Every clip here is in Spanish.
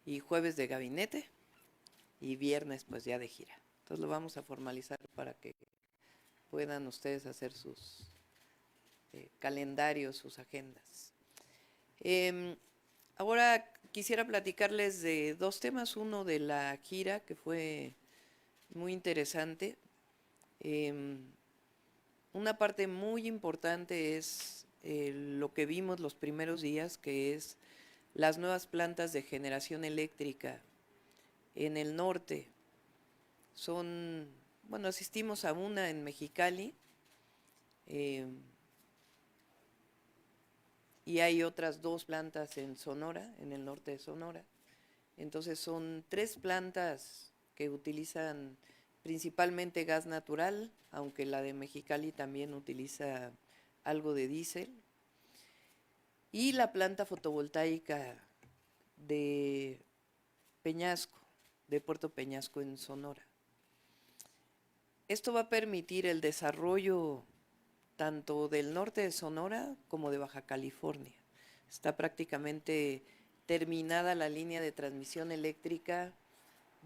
y jueves de gabinete y viernes pues ya de gira. Entonces lo vamos a formalizar para que puedan ustedes hacer sus calendarios, sus agendas. Ahora quisiera platicarles de dos temas. Uno de la gira, que fue muy interesante. Una parte muy importante es lo que vimos los primeros días, que es las nuevas plantas de generación eléctrica en el norte. Bueno, asistimos a una en Mexicali, y hay otras dos plantas en Sonora, en el norte de Sonora. Entonces son tres plantas que utilizan principalmente gas natural, aunque la de Mexicali también utiliza algo de diésel. Y la planta fotovoltaica de Peñasco, de Puerto Peñasco en Sonora. Esto va a permitir el desarrollo tanto del norte de Sonora como de Baja California. Está prácticamente terminada la línea de transmisión eléctrica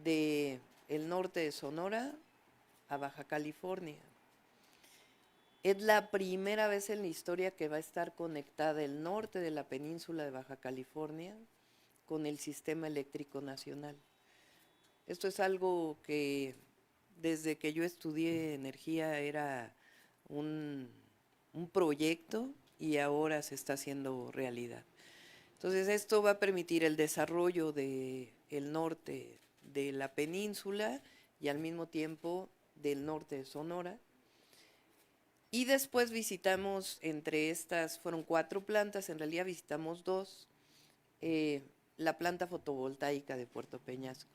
de el norte de Sonora a Baja California. Es la primera vez en la historia que va a estar conectada el norte de la península de Baja California con el sistema eléctrico nacional. Esto es algo que desde que yo estudié energía era un proyecto y ahora se está haciendo realidad. Entonces esto va a permitir el desarrollo del norte de la península y al mismo tiempo del norte de Sonora. Y después visitamos, entre estas fueron 4 plantas, en realidad visitamos 2, la planta fotovoltaica de Puerto Peñasco.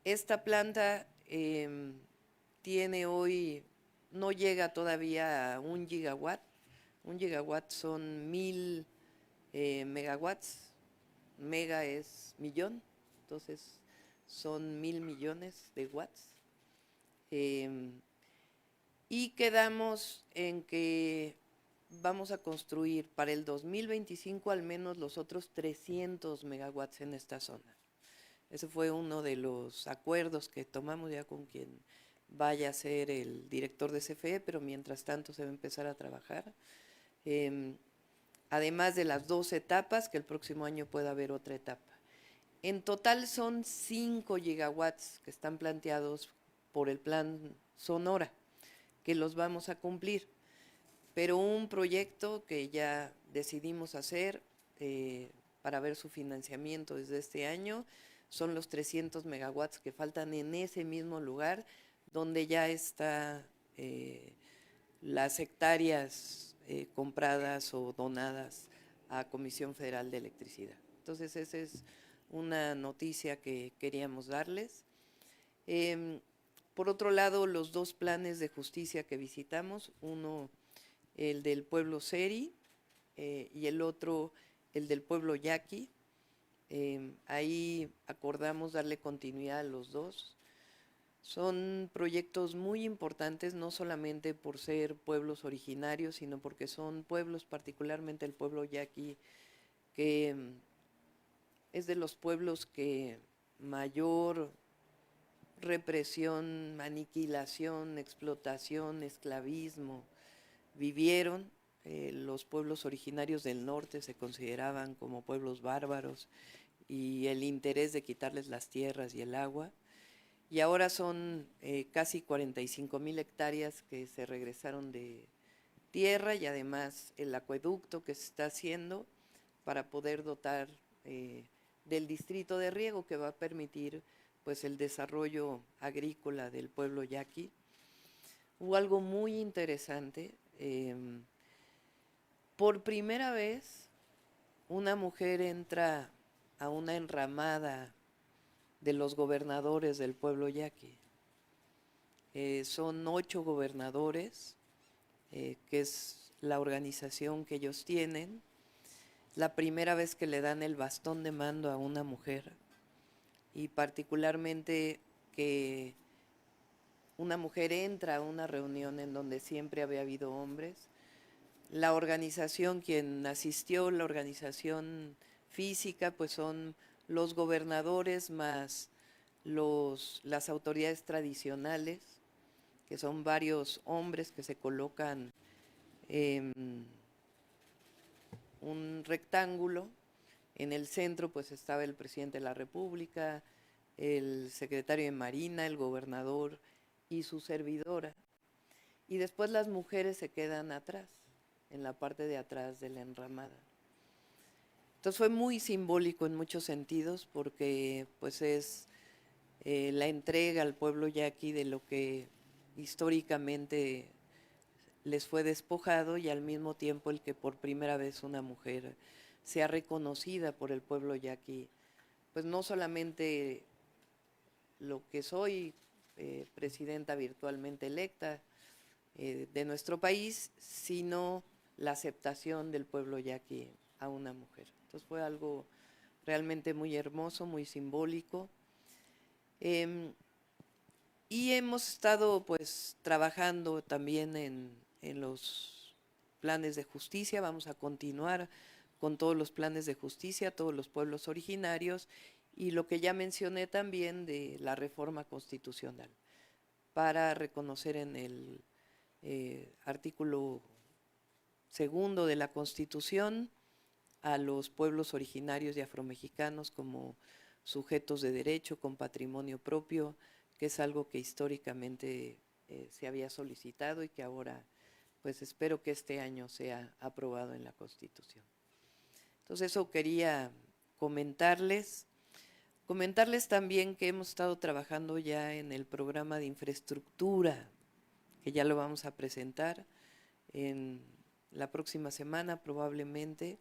Esta planta tiene hoy, no llega todavía a 1 gigawatt. 1 gigawatt son 1000 megawatts. Mega es millón, entonces son 1000 millones de watts. Y quedamos en que vamos a construir para el 2025 al menos los otros 300 megawatts en esta zona. Ese fue uno de los acuerdos que tomamos ya con quien vaya a ser el director de CFE, pero mientras tanto se va a empezar a trabajar. Además de las 2 etapas, que el próximo año pueda haber otra etapa. En total son 5 gigawatts que están planteados por el plan Sonora, que los vamos a cumplir. Pero un proyecto que ya decidimos hacer para ver su financiamiento desde este año son los 300 megawatts que faltan en ese mismo lugar donde ya está las hectáreas compradas o donadas a Comisión Federal de Electricidad. Entonces esa es una noticia que queríamos darles. Por otro lado, los 2 planes de justicia que visitamos, uno el del pueblo Seri y el otro el del pueblo Yaqui. Ahí acordamos darle continuidad a los 2. Son proyectos muy importantes, no solamente por ser pueblos originarios, sino porque son pueblos, particularmente el pueblo Yaqui, que es de los pueblos que mayor represión, aniquilación, explotación, esclavismo vivieron. Los pueblos originarios del norte se consideraban como pueblos bárbaros y el interés de quitarles las tierras y el agua. Y ahora son casi 45,000 hectáreas que se regresaron de tierra y además el acueducto que se está haciendo para poder dotar del distrito de riego que va a permitir pues el desarrollo agrícola del pueblo yaqui. Hubo algo muy interesante. Por primera vez una mujer entra a una enramada de los gobernadores del pueblo yaqui. Son 8 gobernadores, que es la organización que ellos tienen. La primera vez que le dan el bastón de mando a una mujer y particularmente que una mujer entra a una reunión en donde siempre había habido hombres. La organización, quien asistió, la organización física, pues son los gobernadores más las autoridades tradicionales, que son varios hombres que se colocan en un rectángulo. En el centro pues estaba el presidente de la República, el secretario de Marina, el gobernador y su servidora. Y después las mujeres se quedan atrás, en la parte de atrás de la enramada. Entonces fue muy simbólico en muchos sentidos porque pues es la entrega al pueblo yaqui de lo que históricamente les fue despojado y al mismo tiempo el que por primera vez una mujer sea reconocida por el pueblo yaqui, pues no solamente lo que soy, presidenta virtualmente electa de nuestro país, sino la aceptación del pueblo yaqui a una mujer. Entonces fue algo realmente muy hermoso, muy simbólico. Y hemos estado pues trabajando también en los planes de justicia, vamos a continuar con todos los planes de justicia, todos los pueblos originarios y lo que ya mencioné también de la reforma constitucional para reconocer en el artículo 2 de la Constitución a los pueblos originarios y afromexicanos como sujetos de derecho con patrimonio propio, que es algo que históricamente se había solicitado y que ahora pues espero que este año sea aprobado en la Constitución. Entonces eso quería comentarles. Comentarles también que hemos estado trabajando ya en el programa de infraestructura, que ya lo vamos a presentar en la próxima semana probablemente.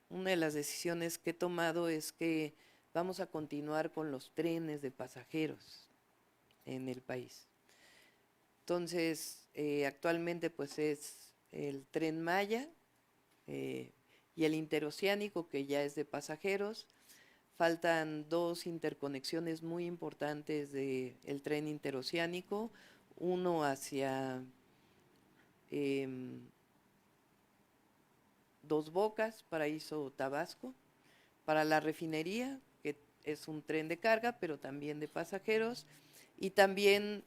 Una de las decisiones que he tomado es que vamos a continuar con los trenes de pasajeros en el país. Entonces, actualmente pues es el Tren Maya y el interoceánico, que ya es de pasajeros. Faltan 2 interconexiones muy importantes del tren interoceánico, uno hacia Dos Bocas, Paraíso, Tabasco, para la refinería, que es un tren de carga, pero también de pasajeros, y también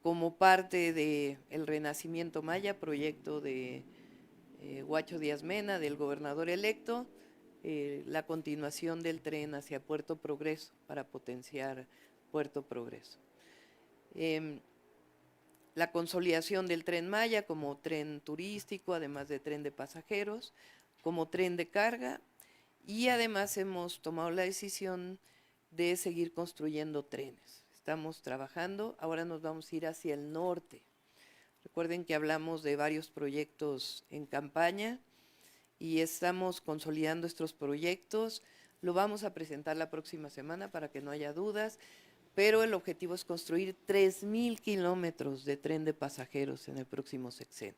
como parte del Renacimiento Maya, proyecto de Huacho Díaz Mena, del gobernador electo, la continuación del tren hacia Puerto Progreso para potenciar Puerto Progreso. La consolidación del Tren Maya como tren turístico, además de tren de pasajeros, como tren de carga, y además hemos tomado la decisión de seguir construyendo trenes. Estamos trabajando, ahora nos vamos a ir hacia el norte. Recuerden que hablamos de varios proyectos en campaña y estamos consolidando estos proyectos. Lo vamos a presentar la próxima semana para que no haya dudas, pero el objetivo es construir 3,000 kilómetros de tren de pasajeros en el próximo sexenio.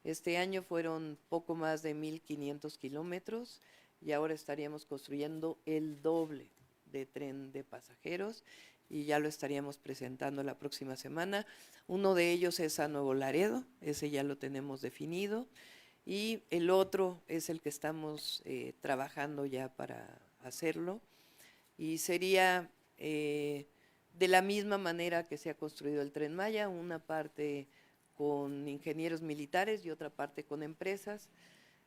Este año fueron poco más de 1,500 kilómetros y ahora estaríamos construyendo el doble de tren de pasajeros y ya lo estaríamos presentando la próxima semana. Uno de ellos es a Nuevo Laredo, ese ya lo tenemos definido, y el otro es el que estamos trabajando ya para hacerlo, y sería de la misma manera que se ha construido el Tren Maya, una parte con ingenieros militares y otra parte con empresas.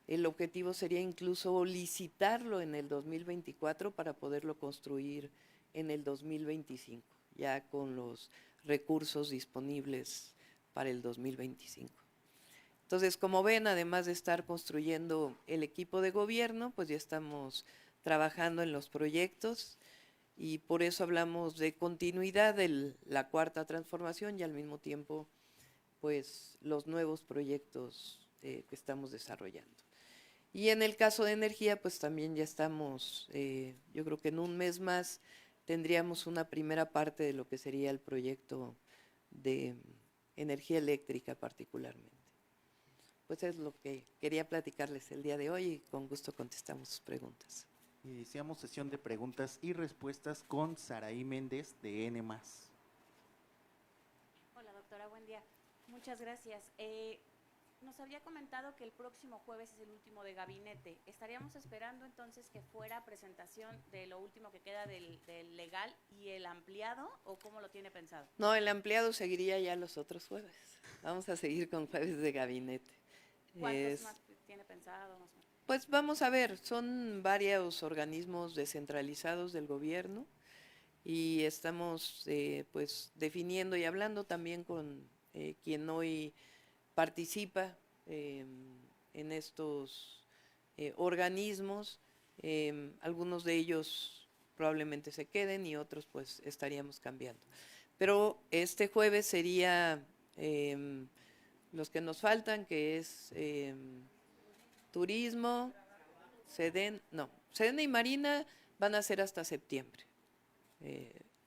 El objetivo sería incluso licitarlo en el 2024 para poderlo construir en el 2025, ya con los recursos disponibles para el 2025. Entonces, como ven, además de estar construyendo el equipo de gobierno, pues ya estamos trabajando en los proyectos y por eso hablamos de continuidad de la cuarta transformación y al mismo tiempo, pues, los nuevos proyectos que estamos desarrollando. Y en el caso de energía, pues también ya estamos, yo creo que en un mes más tendríamos una primera parte de lo que sería el proyecto de energía eléctrica particularmente. Pues es lo que quería platicarles el día de hoy y con gusto contestamos sus preguntas. Iniciamos sesión de preguntas y respuestas con Saraí Méndez de N+. Hola doctora, buen día. Muchas gracias. nos había comentado que el próximo jueves es el último de gabinete. ¿Estaríamos esperando entonces que fuera presentación de lo último que queda del legal y el ampliado, o cómo lo tiene pensado? No, el ampliado seguiría ya los otros jueves. Vamos a seguir con jueves de gabinete. ¿Cuántos más tiene pensado? Más o menos? Pues vamos a ver, son varios organismos descentralizados del gobierno y estamos pues definiendo y hablando también con quien hoy participa en estos organismos. Algunos de ellos probablemente se queden y otros pues estaríamos cambiando. Pero este jueves sería los que nos faltan, que es turismo, Sedena y Marina van a ser hasta septiembre,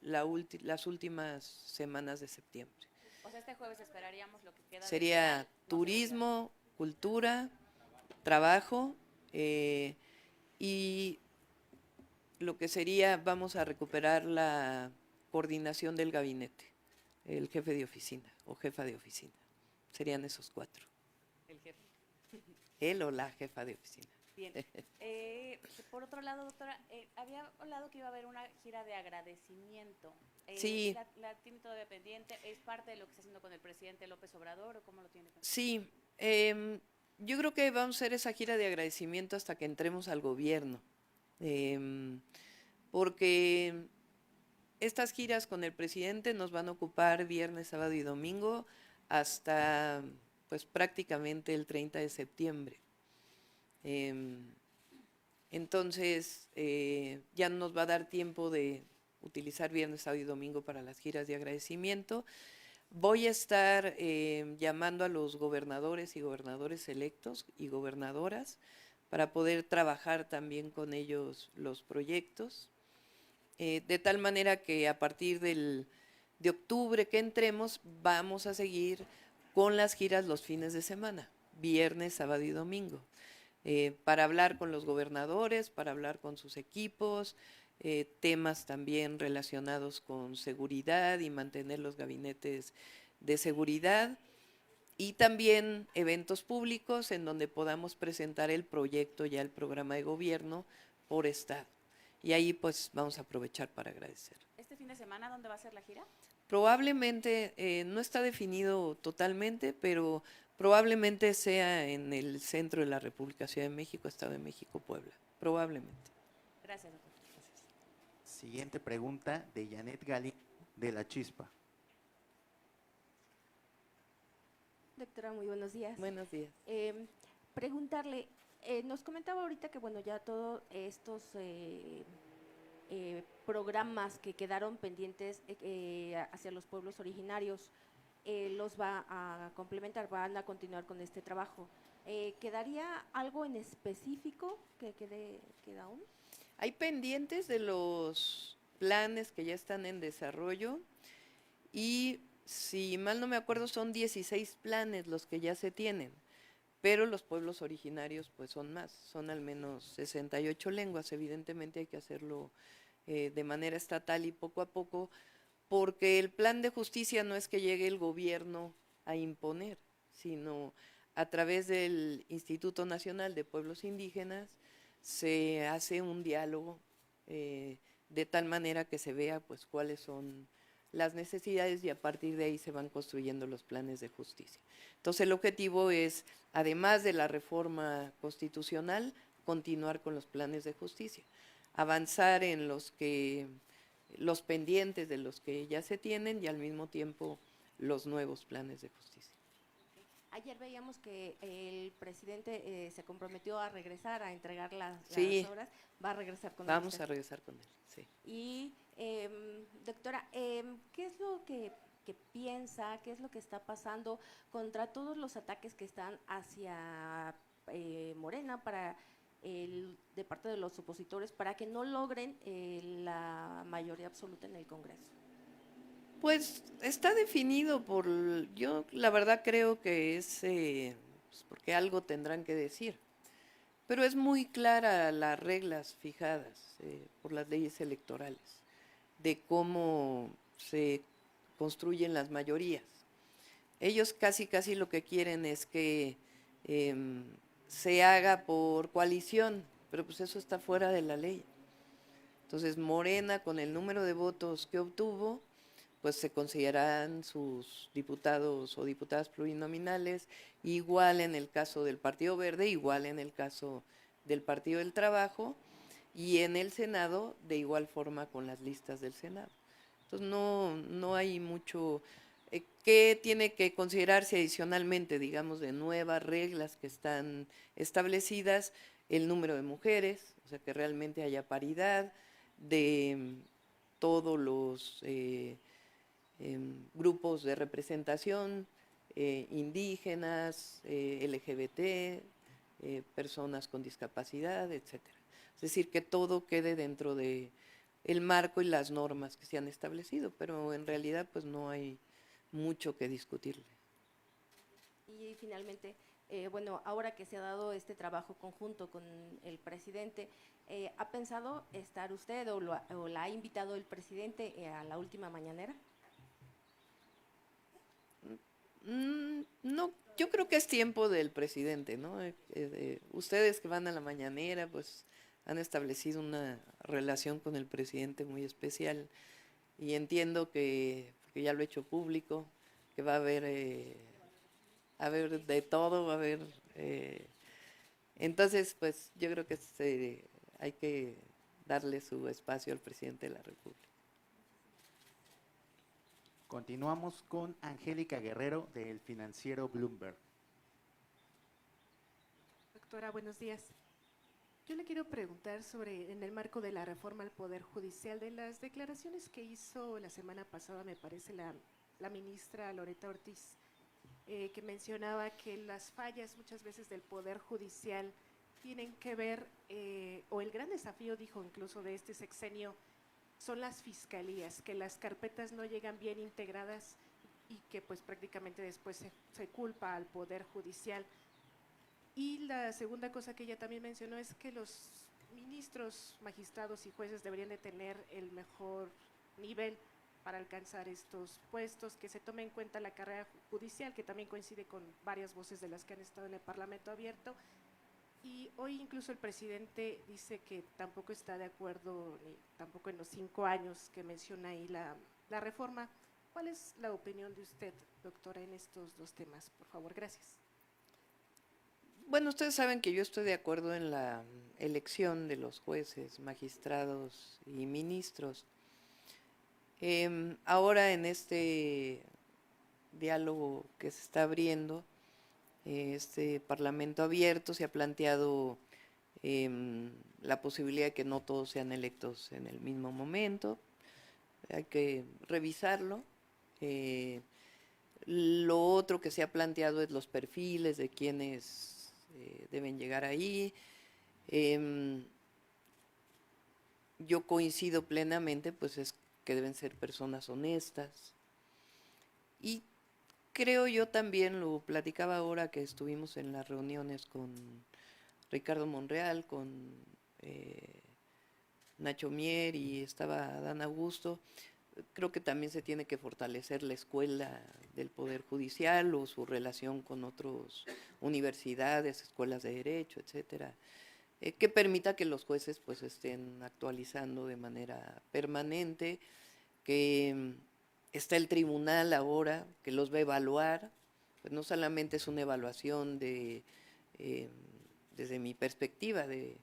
las últimas semanas de septiembre. O sea, este jueves esperaríamos lo que queda. Sería turismo, cultura, trabajo y lo que sería, vamos a recuperar la coordinación del gabinete, el jefe de oficina o jefa de oficina. Serían esos 4. El jefe. Él o la jefa de oficina. Bien. Por otro lado, doctora, había hablado que iba a haber una gira de agradecimiento. Sí. ¿La tiene todavía pendiente? ¿Es parte de lo que está haciendo con el presidente López Obrador o cómo lo tiene pensado? Sí, yo creo que vamos a hacer esa gira de agradecimiento hasta que entremos al gobierno, porque estas giras con el presidente nos van a ocupar viernes, sábado y domingo hasta pues prácticamente el 30 de septiembre. Entonces ya nos va a dar tiempo de utilizar viernes, sábado y domingo para las giras de agradecimiento. Voy a estar llamando a los gobernadores y gobernadores electos y gobernadoras para poder trabajar también con ellos los proyectos, de tal manera que a partir de octubre que entremos vamos a seguir con las giras los fines de semana, viernes, sábado y domingo, para hablar con los gobernadores, para hablar con sus equipos, temas también relacionados con seguridad y mantener los gabinetes de seguridad, y también eventos públicos en donde podamos presentar el proyecto, ya el programa de gobierno por estado. Y ahí pues vamos a aprovechar para agradecer. ¿Este fin de semana dónde va a ser la gira? Probablemente, no está definido totalmente, pero probablemente sea en el centro de la República, Ciudad de México, Estado de México, Puebla. Probablemente. Gracias, doctor. Gracias. Siguiente pregunta de Janet Gali, de La Chispa. Doctora, muy buenos días. Buenos días. Preguntarle, nos comentaba ahorita que bueno, ya todos estos programas que quedaron pendientes hacia los pueblos originarios los va a complementar, van a continuar con este trabajo. ¿Quedaría algo en específico que queda aún? Hay pendientes de los planes que ya están en desarrollo y si mal no me acuerdo son 16 planes los que ya se tienen, pero los pueblos originarios pues son más, son al menos 68 lenguas. Evidentemente hay que hacerlo de manera estatal y poco a poco, porque el plan de justicia no es que llegue el gobierno a imponer, sino a través del Instituto Nacional de Pueblos Indígenas se hace un diálogo de tal manera que se vea pues cuáles son las necesidades y a partir de ahí se van construyendo los planes de justicia. Entonces el objetivo es, además de la reforma constitucional, continuar con los planes de justicia, avanzar en los pendientes de los que ya se tienen y al mismo tiempo los nuevos planes de justicia. Ayer veíamos que el presidente se comprometió a regresar a entregar las obras. Va a regresar con él. Vamos a regresar con él, sí. Y, doctora, ¿qué es lo que piensa, qué es lo que está pasando contra todos los ataques que están hacia Morena de parte de los opositores para que no logren la mayoría absoluta en el Congreso? Pues está definido yo la verdad creo que es pues porque algo tendrán que decir, pero es muy clara las reglas fijadas por las leyes electorales de cómo se construyen las mayorías. ellos casi lo que quieren es que se haga por coalición, pero pues eso está fuera de la ley. Entonces Morena, con el número de votos que obtuvo, pues se considerarán sus diputados o diputadas plurinominales, igual en el caso del Partido Verde, igual en el caso del Partido del Trabajo, y en el Senado de igual forma con las listas del Senado. Entonces no hay mucho. ¿Qué tiene que considerarse adicionalmente, digamos, de nuevas reglas que están establecidas? El número de mujeres, o sea, que realmente haya paridad de todos los grupos de representación, indígenas, LGBT, personas con discapacidad, etcétera. Es decir, que todo quede dentro de el marco y las normas que se han establecido, pero en realidad pues no hay mucho que discutirle. Y finalmente, bueno, ahora que se ha dado este trabajo conjunto con el presidente, ¿ha pensado estar usted o la ha invitado el presidente a la última mañanera? No, yo creo que es tiempo del presidente, ¿no? Ustedes que van a la mañanera, pues han establecido una relación con el presidente muy especial y entiendo que ya lo he hecho público, que va a haber de todo, va a haber. Entonces, pues yo creo que hay que darle su espacio al presidente de la República. Continuamos con Angélica Guerrero del financiero Bloomberg. Doctora, buenos días. Yo le quiero preguntar sobre, en el marco de la reforma al Poder Judicial, de las declaraciones que hizo la semana pasada, me parece, la ministra Loretta Ortiz, que mencionaba que las fallas muchas veces del Poder Judicial tienen que ver, o el gran desafío, dijo incluso, de este sexenio, son las fiscalías, que las carpetas no llegan bien integradas y que pues prácticamente después se culpa al Poder Judicial. Y la segunda cosa que ella también mencionó es que los ministros, magistrados y jueces deberían de tener el mejor nivel para alcanzar estos puestos, que se tome en cuenta la carrera judicial, que también coincide con varias voces de las que han estado en el Parlamento Abierto. Y hoy incluso el presidente dice que tampoco está de acuerdo, ni tampoco en los 5 años que menciona ahí la reforma. ¿Cuál es la opinión de usted, doctora, en estos dos temas? Por favor, gracias. Bueno, ustedes saben que yo estoy de acuerdo en la elección de los jueces, magistrados y ministros. Ahora en este diálogo que se está abriendo, este Parlamento abierto, se ha planteado la posibilidad de que no todos sean electos en el mismo momento. Hay que revisarlo. Lo otro que se ha planteado es los perfiles de quienes deben llegar ahí. Yo coincido plenamente, pues es que deben ser personas honestas. Y creo yo también, lo platicaba ahora que estuvimos en las reuniones con Ricardo Monreal, con Nacho Mier y estaba Dan Augusto, creo que también se tiene que fortalecer la escuela del Poder Judicial o su relación con otras universidades, escuelas de derecho, etcétera, que permita que los jueces pues estén actualizando de manera permanente, que está el tribunal ahora que los va a evaluar, pues no solamente es una evaluación desde mi perspectiva de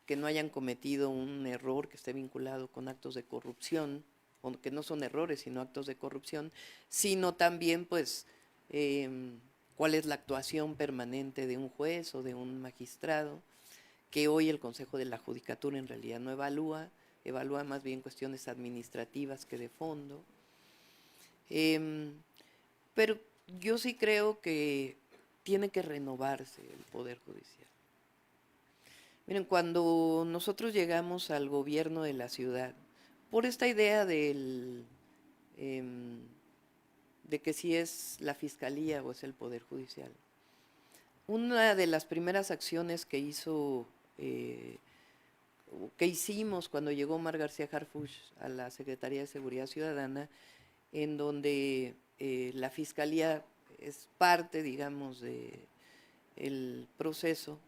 que no hayan cometido un error que esté vinculado con actos de corrupción, o que no son errores sino actos de corrupción, sino también pues cuál es la actuación permanente de un juez o de un magistrado, que hoy el Consejo de la Judicatura en realidad no evalúa más bien cuestiones administrativas que de fondo. Pero yo sí creo que tiene que renovarse el Poder Judicial. Miren, cuando nosotros llegamos al gobierno de la ciudad, por esta idea de que si es la Fiscalía o es el Poder Judicial, una de las primeras acciones que hicimos cuando llegó Omar García Harfuch a la Secretaría de Seguridad Ciudadana, en donde la Fiscalía es parte, digamos, de el proceso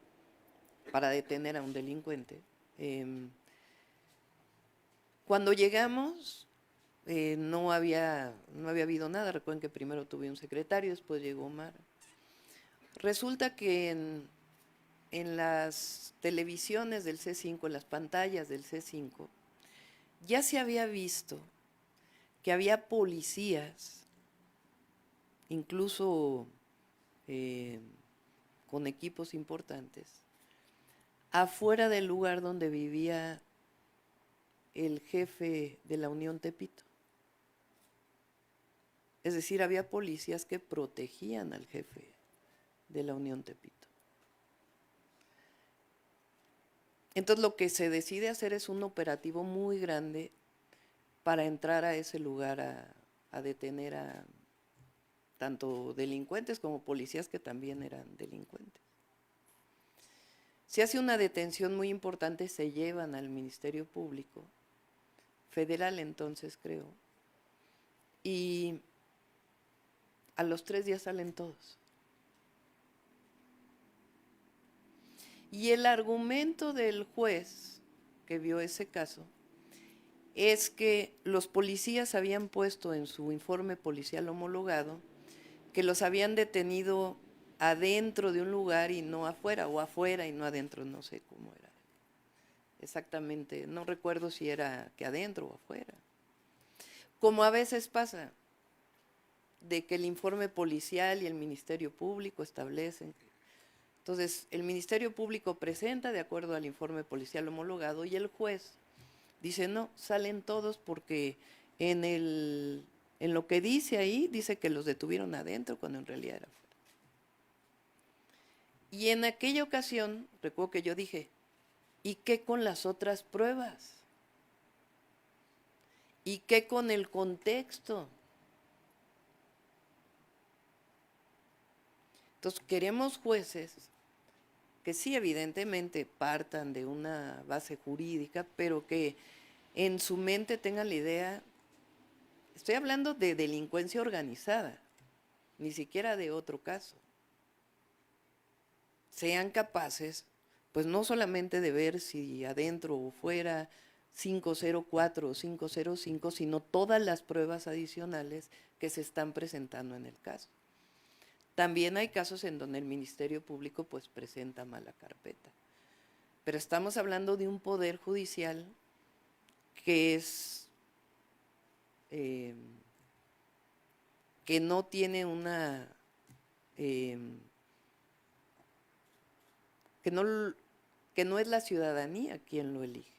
para detener a un delincuente. Cuando llegamos, no había habido nada. Recuerden que primero tuve un secretario, después llegó Omar. Resulta que en las televisiones del C5, en las pantallas del C5, ya se había visto que había policías, incluso con equipos importantes, afuera del lugar donde vivía el jefe de la Unión Tepito. Es decir, había policías que protegían al jefe de la Unión Tepito. Entonces lo que se decide hacer es un operativo muy grande para entrar a ese lugar a detener a tanto delincuentes como policías que también eran delincuentes. Se hace una detención muy importante, se llevan al Ministerio Público, federal entonces creo, y a los 3 días salen todos. Y el argumento del juez que vio ese caso es que los policías habían puesto en su informe policial homologado que los habían detenido adentro de un lugar y no afuera, o afuera y no adentro, no sé cómo era exactamente, no recuerdo si era que adentro o afuera. Como a veces pasa, de que el informe policial y el Ministerio Público establecen. Entonces, el Ministerio Público presenta de acuerdo al informe policial homologado y el juez dice, no, salen todos porque en lo que dice ahí, dice que los detuvieron adentro cuando en realidad era afuera. Y en aquella ocasión, recuerdo que yo dije, ¿y qué con las otras pruebas? ¿Y qué con el contexto? Entonces, queremos jueces que sí, evidentemente, partan de una base jurídica, pero que en su mente tengan la idea, estoy hablando de delincuencia organizada, ni siquiera de otro caso. Sean capaces, pues no solamente de ver si adentro o fuera 504 o 505, sino todas las pruebas adicionales que se están presentando en el caso. También hay casos en donde el Ministerio Público pues presenta mala carpeta. Pero estamos hablando de un poder judicial que es que no tiene una que no es la ciudadanía quien lo elige,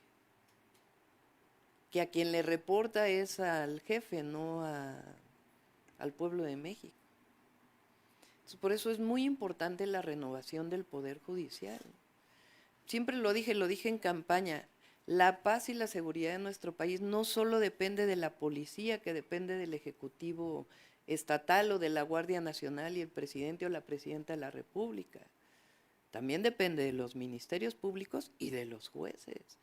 que a quien le reporta es al jefe, no al pueblo de México. Entonces, por eso es muy importante la renovación del Poder Judicial. Siempre lo dije en campaña, la paz y la seguridad de nuestro país no solo depende de la policía, que depende del Ejecutivo estatal o de la Guardia Nacional y el presidente o la presidenta de la República. También depende de los ministerios públicos y de los jueces.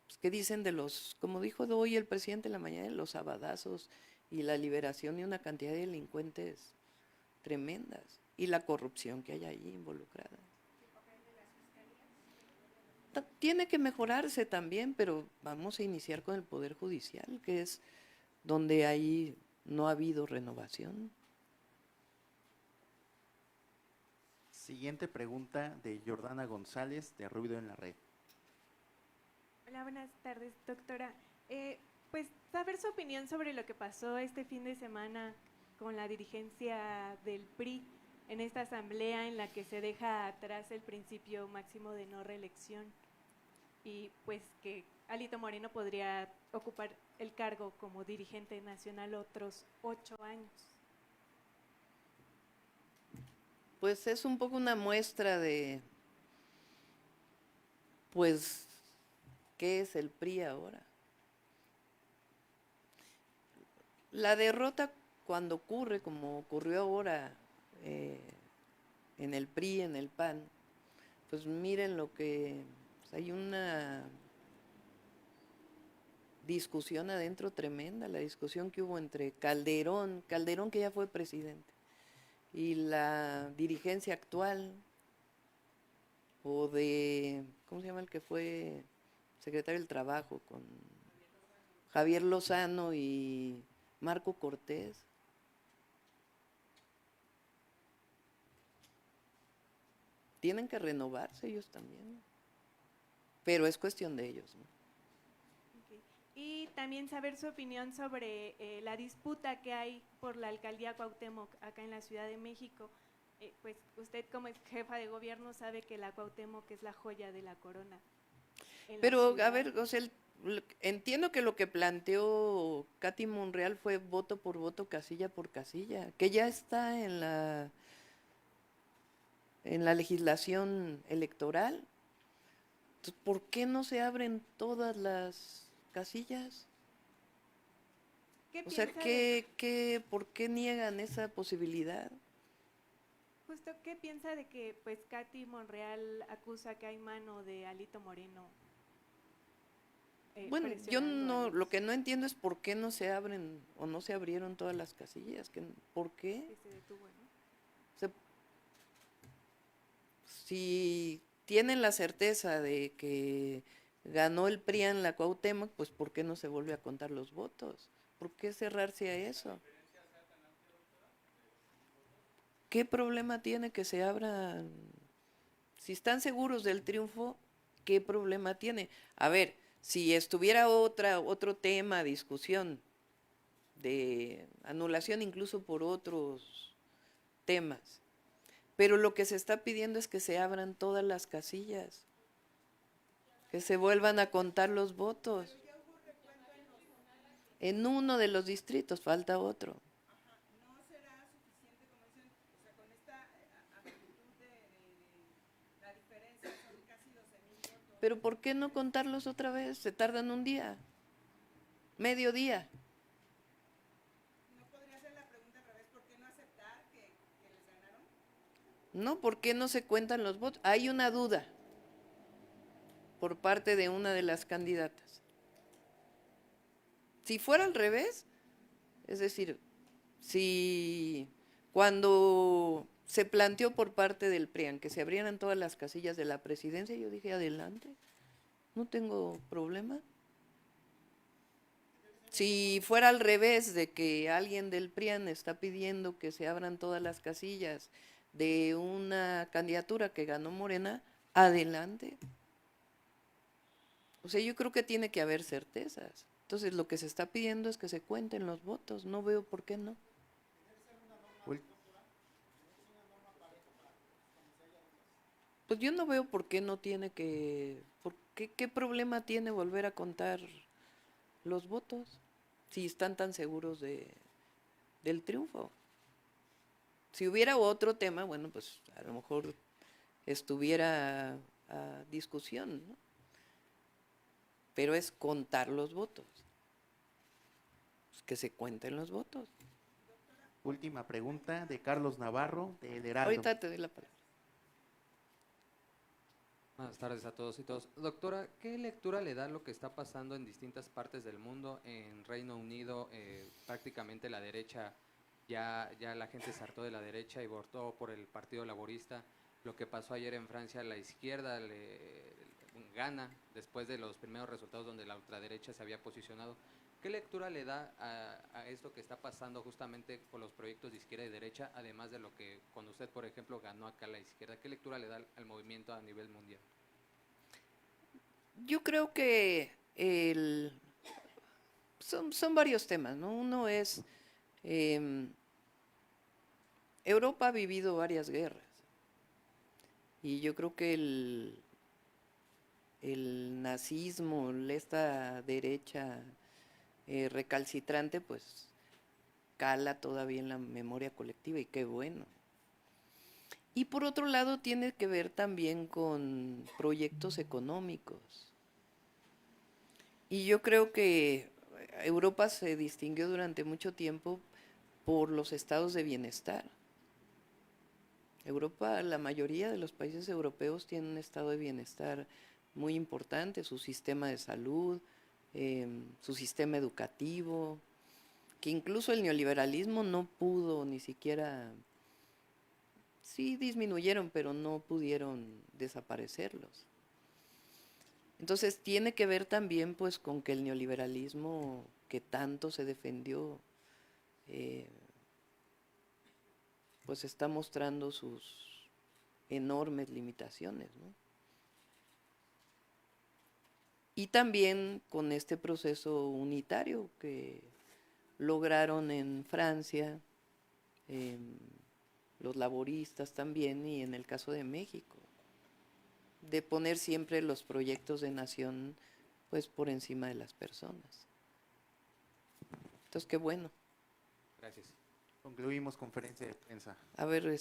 Pues, ¿qué dicen de los, como dijo hoy el presidente en la mañana, de los sabadazos y la liberación de una cantidad de delincuentes tremendas y la corrupción que hay ahí involucrada? Tiene que mejorarse también, pero vamos a iniciar con el Poder Judicial, que es donde ahí no ha habido renovación. Siguiente pregunta de Jordana González, de Ruido en la Red. Hola, buenas tardes, doctora. Pues saber su opinión sobre lo que pasó este fin de semana con la dirigencia del PRI en esta asamblea en la que se deja atrás el principio máximo de no reelección y pues que Alito Moreno podría ocupar el cargo como dirigente nacional otros 8 años. Pues es un poco una muestra de, pues, ¿qué es el PRI ahora? La derrota cuando ocurre, como ocurrió ahora en el PRI, en el PAN, pues miren lo que, pues hay una discusión adentro tremenda, la discusión que hubo entre Calderón que ya fue presidente, y la dirigencia actual, o de, ¿cómo se llama el que fue secretario del Trabajo? Con Javier Lozano y Marco Cortés. Tienen que renovarse ellos también, pero es cuestión de ellos, ¿no? Ok. Y también saber su opinión sobre la disputa que hay por la alcaldía Cuauhtémoc acá en la Ciudad de México. Pues usted como jefa de gobierno sabe que la Cuauhtémoc es la joya de la corona. en la Pero, a ciudad. ver, o sea, entiendo que lo que planteó Katy Monreal fue voto por voto, casilla por casilla, que ya está en la legislación electoral. Entonces, ¿por qué no se abren todas las casillas? ¿Qué O sea, piensa de, ¿por qué niegan esa posibilidad? justo qué piensa de que pues Katy Monreal acusa que hay mano de Alito Moreno? Bueno, yo presionando a no, lo los que no entiendo es por qué no se abren o no se abrieron todas las casillas, ¿por qué? que se detuvo, ¿no? O sea, si tienen la certeza de que ganó el PRIAN en la Cuauhtémoc, pues ¿por qué no se vuelve a contar los votos? ¿Por qué cerrarse a eso? ¿Qué problema tiene que se abran? Si están seguros del triunfo, ¿qué problema tiene? A ver, si estuviera otro tema, discusión de anulación incluso por otros temas, pero lo que se está pidiendo es que se abran todas las casillas, que se vuelvan a contar los votos. En uno de los distritos, falta otro. Pero ¿por qué no contarlos otra vez? Se tardan un día, medio día. No, ¿por qué no se cuentan los votos? Hay una duda por parte de una de las candidatas. Si fuera al revés, es decir, si cuando se planteó por parte del PRIAN que se abrieran todas las casillas de la presidencia, yo dije, adelante, no tengo problema. Si fuera al revés, de que alguien del PRIAN está pidiendo que se abran todas las casillas de una candidatura que ganó Morena, adelante. O sea, yo creo que tiene que haber certezas. Entonces, lo que se está pidiendo es que se cuenten los votos. No veo por qué no. Ul- Pues yo no veo por qué no tiene que... ¿Qué problema tiene volver a contar los votos si están tan seguros del triunfo? Si hubiera otro tema, bueno, pues a lo mejor estuviera a discusión, ¿no? Pero es contar los votos. Pues que se cuenten los votos. Última pregunta de Carlos Navarro, de El Heraldo. Ahorita te doy la palabra. Buenas tardes a todos y todas. Doctora, ¿qué lectura le da lo que está pasando en distintas partes del mundo? En Reino Unido, prácticamente la derecha, ya la gente se hartó de la derecha y votó por el Partido Laborista. Lo que pasó ayer en Francia, la izquierda gana después de los primeros resultados donde la ultraderecha se había posicionado. ¿Qué lectura le da a esto que está pasando justamente con los proyectos de izquierda y derecha, además de lo que cuando usted, por ejemplo, ganó acá la izquierda? ¿Qué lectura le da al movimiento a nivel mundial? Yo creo que son varios temas, ¿no? Uno es, Europa ha vivido varias guerras y yo creo que el nazismo, esta derecha recalcitrante, pues cala todavía en la memoria colectiva y qué bueno. Y por otro lado tiene que ver también con proyectos económicos. Y yo creo que Europa se distinguió durante mucho tiempo por los estados de bienestar. Europa, la mayoría de los países europeos tienen un estado de bienestar muy importante, su sistema de salud, su sistema educativo, que incluso el neoliberalismo no pudo ni siquiera sí disminuyeron, pero no pudieron desaparecerlos. Entonces tiene que ver también pues con que el neoliberalismo que tanto se defendió pues está mostrando sus enormes limitaciones, ¿no? Y también con este proceso unitario que lograron en Francia, los laboristas también, y en el caso de México, de poner siempre los proyectos de nación pues por encima de las personas. Entonces, qué bueno. Gracias. Concluimos conferencia de prensa. A ver,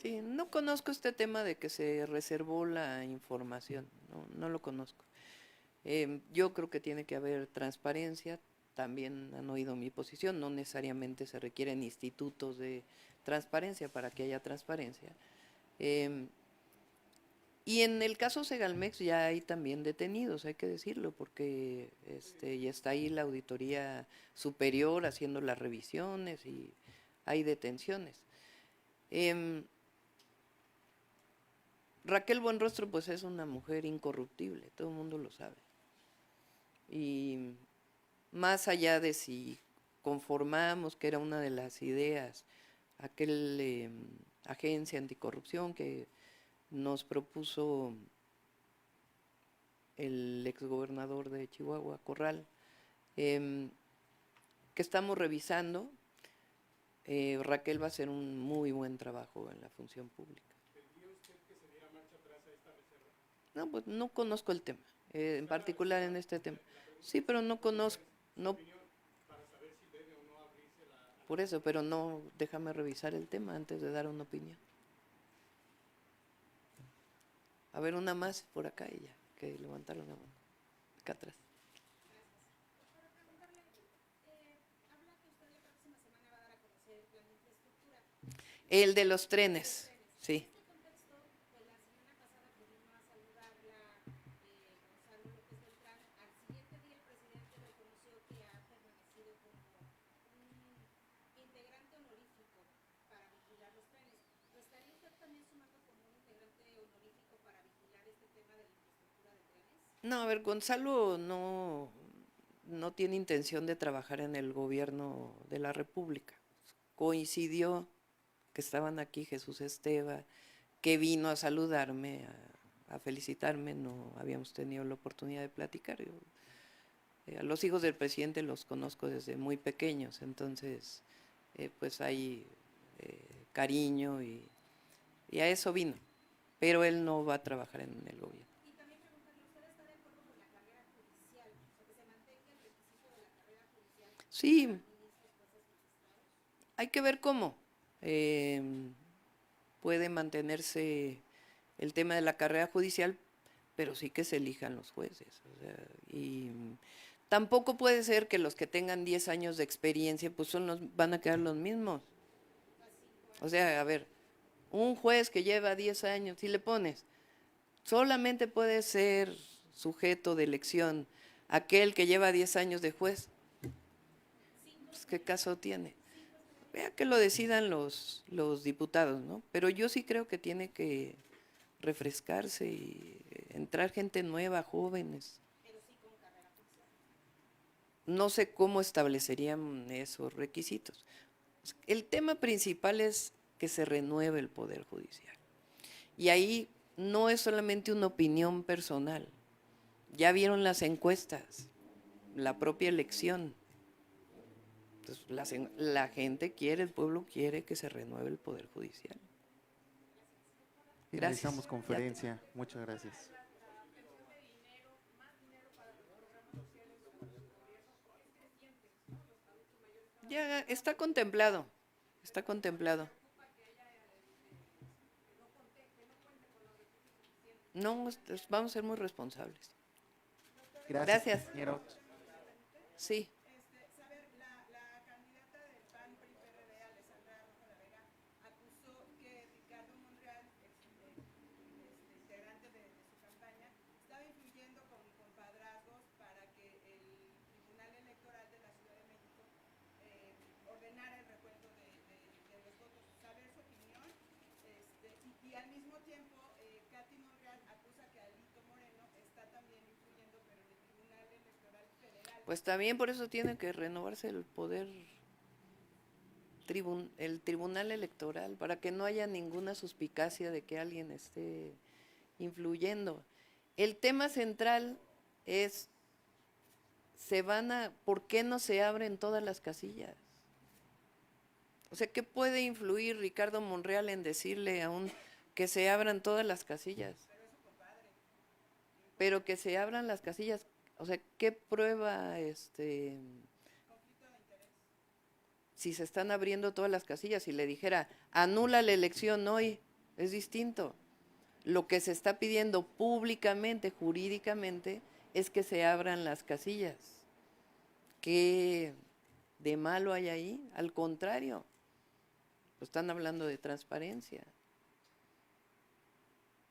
sí, no conozco este tema de que se reservó la información, no lo conozco. Yo creo que tiene que haber transparencia, también han oído mi posición, no necesariamente se requieren institutos de transparencia para que haya transparencia. Y en el caso Segalmex ya hay también detenidos, hay que decirlo, porque ya está ahí la auditoría superior haciendo las revisiones y hay detenciones. Raquel Buenrostro pues es una mujer incorruptible, todo el mundo lo sabe. Y más allá de si conformamos, que era una de las ideas, aquel agencia anticorrupción que nos propuso el exgobernador de Chihuahua, Corral, que estamos revisando, Raquel va a hacer un muy buen trabajo en la función pública. No, pues no conozco el tema, en particular en este tema. Sí, pero no conozco, no. Por eso, pero no, déjame revisar el tema antes de dar una opinión. A ver, una más por acá y ya, que levantaron la mano. Acá atrás. El de los trenes, sí. No, a ver, Gonzalo no tiene intención de trabajar en el gobierno de la República. Coincidió que estaban aquí Jesús Esteva, que vino a saludarme, a felicitarme, no habíamos tenido la oportunidad de platicar. Yo, a los hijos del presidente los conozco desde muy pequeños, entonces pues hay cariño y a eso vino, pero él no va a trabajar en el gobierno. Sí, hay que ver cómo puede mantenerse el tema de la carrera judicial, pero sí que se elijan los jueces. O sea, y tampoco puede ser que los que tengan 10 años de experiencia pues van a quedar los mismos. O sea, a ver, un juez que lleva 10 años, si le pones, solamente puede ser sujeto de elección aquel que lleva 10 años de juez. Pues, ¿qué caso tiene? Vea que lo decidan los diputados, ¿no? Pero yo sí creo que tiene que refrescarse y entrar gente nueva, jóvenes. No sé cómo establecerían esos requisitos. El tema principal es que se renueve el Poder Judicial. Y ahí no es solamente una opinión personal. Ya vieron las encuestas, la propia elección. Entonces, la gente quiere, el pueblo quiere que se renueve el Poder Judicial. Finalizamos conferencia. Muchas gracias. Ya está contemplado, está contemplado. No, vamos a ser muy responsables. Gracias. Compañero. Sí. Saber, la candidata del PAN PRI PRD, Alessandra Rojo de la Vega, acusó que Ricardo Monreal, integrante de su campaña, estaba influyendo con compadrazgos para que el Tribunal Electoral de la Ciudad de México ordenara el recuento de los votos. Saber su opinión, y al mismo tiempo Katy Monreal acusa que Alito Moreno está también influyendo, pero en el Tribunal Electoral Federal. Pues también por eso tiene que renovarse el poder, el Tribunal Electoral, para que no haya ninguna suspicacia de que alguien esté influyendo. El tema central es, ¿por qué no se abren todas las casillas? O sea, ¿qué puede influir Ricardo Monreal en decirle que se abran todas las casillas? Pero que se abran las casillas, o sea, ¿qué prueba si se están abriendo todas las casillas? Si le dijera, anula la elección hoy, es distinto. Lo que se está pidiendo públicamente, jurídicamente, es que se abran las casillas. ¿Qué de malo hay ahí? Al contrario, están hablando de transparencia.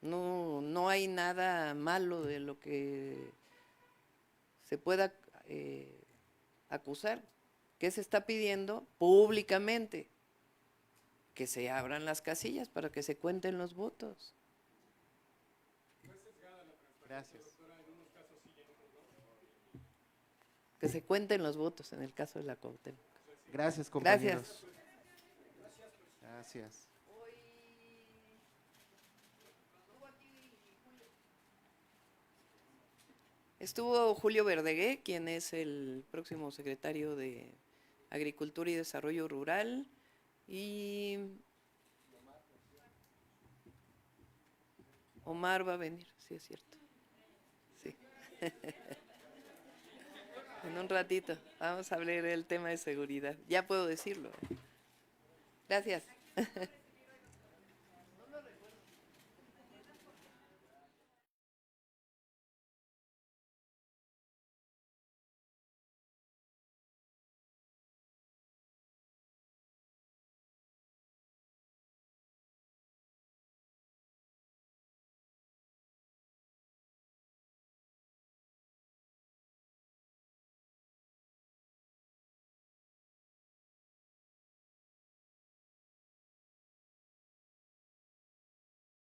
No hay nada malo de lo que se pueda acusar. ¿Qué se está pidiendo públicamente? Que se abran las casillas para que se cuenten los votos. Gracias. Que se cuenten los votos en el caso de la Cuauhtémoc. Gracias, compañeros. Gracias. Estuvo Julio Verdegué, quien es el próximo secretario de Agricultura y Desarrollo Rural, y Omar va a venir, sí es cierto. Sí. En un ratito vamos a hablar del tema de seguridad. Ya puedo decirlo. Gracias.